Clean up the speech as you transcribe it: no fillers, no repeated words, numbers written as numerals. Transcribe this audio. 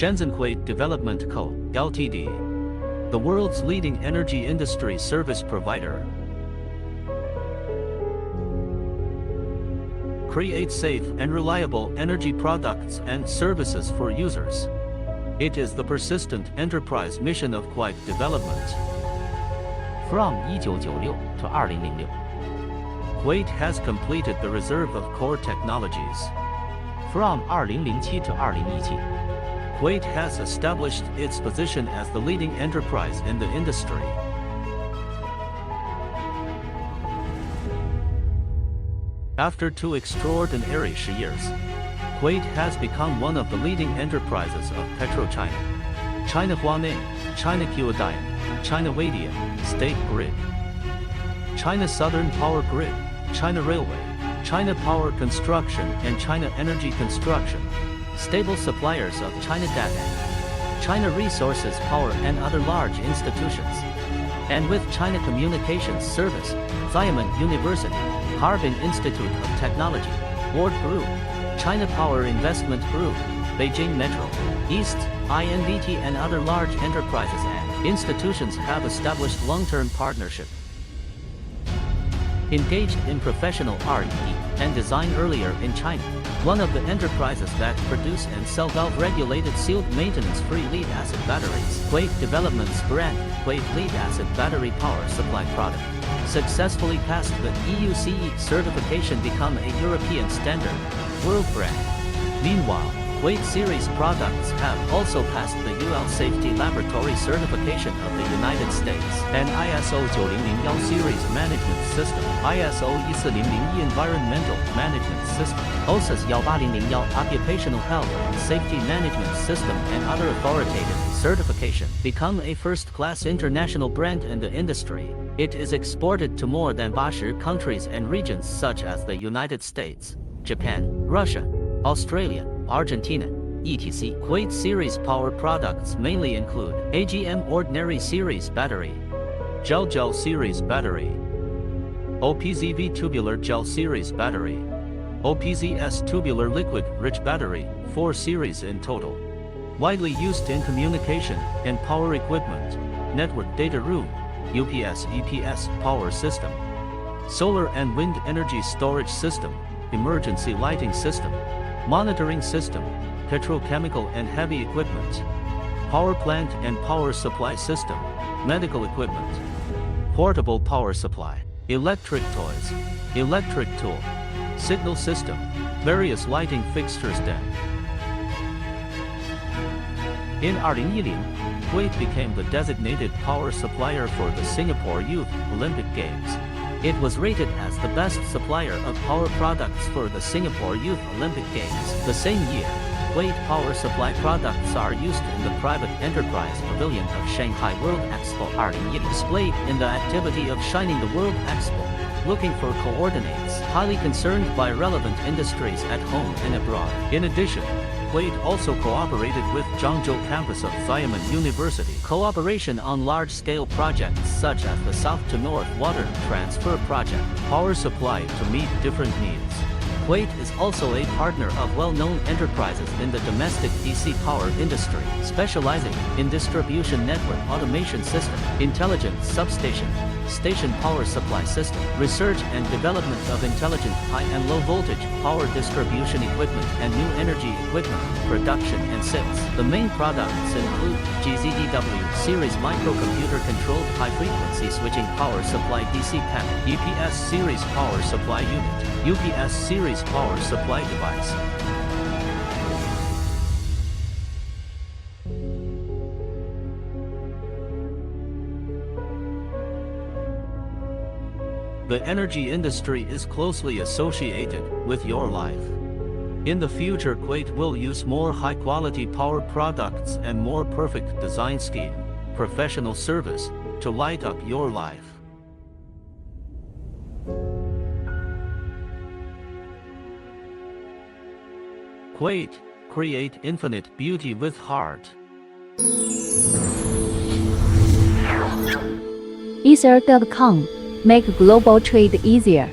Shenzhen Kweight Development Co., Ltd., the world's leading energy industry service provider. Create safe and reliable energy products and services for users. It is the persistent enterprise mission of Kweight Development. From 1996 to 2006. Kweight has completed the reserve of core technologies. From 2007 to 2017. Kweight has established its position as the leading enterprise in the industry. After 2 extraordinary years, Kweight has become one of the leading enterprises of PetroChina, China Huaneng, China Qadian, China Lithium, State Grid, China Southern Power Grid, China Railway, China Power Construction and China Energy Construction, stable suppliers of China Data, China Resources Power and other large institutions, and with China Communications Service, Xiamen University, Harbin Institute of Technology, Ward Group, China Power Investment Group, Beijing Metro, East, INVT and other large enterprises and institutions have established long-term partnership. Engaged in professional R&D and design earlier in China, one of the enterprises that produce and sell valve-regulated sealed maintenance-free lead-acid batteries. Kweight Development's brand, Kweight Lead-Acid Battery Power Supply Product, successfully passed the EU CE certification, become a European standard, world brand. Meanwhile, Kweight series products have also passed the UL Safety Laboratory certification of the United States and ISO 9001 series management system, ISO 14001 environmental management system, OSIS 18001 occupational health and safety management system and other authoritative certification, become a first-class international brand in the industry. It is exported to more than 80 countries and regions such as the United States, Japan, Russia, Australia, Argentina, etc. Kweight series power products mainly include AGM Ordinary Series Battery, Gel Series Battery, OPZV Tubular Gel Series Battery, OPZS Tubular Liquid Rich Battery, 4 series in total. Widely used in communication and power equipment, network data room, UPS EPS power system, solar and wind energy storage system, emergency lighting system, monitoring system, petrochemical and heavy equipment, power plant and power supply system, medical equipment, portable power supply, electric toys, electric tool, signal system, various lighting fixtures. In 2010, Kweight became the designated power supplier for the Singapore Youth Olympic Games. It was rated as the best supplier of power products for the Singapore Youth Olympic Games. The same year, Kweight power supply products are used in the private enterprise pavilion of Shanghai World Expo 2010, displayed in the activity of Shining the World Expo, looking for coordinates, highly concerned by relevant industries at home and abroad. In addition, Kweight also cooperated with Zhangzhou campus of Xiamen University. Cooperation on large-scale projects such as the South to North Water Transfer Project, power supply to meet different needs. Kweight is also a partner of well-known enterprises in the domestic DC power industry, specializing in distribution network automation system, intelligent substation, station power supply system, research and development of intelligent high and low voltage power distribution equipment and new energy equipment, production and sales. The main products include GZDW series microcomputer controlled high frequency switching power supply DC panel, EPS series power supply unit, UPS series power supply device. The energy industry is closely associated with your life. In the future, Kweight will use more high-quality power products and more perfect design scheme, professional service, to light up your life. Kweight, create infinite beauty with heart. Ether.com. Make global trade easier.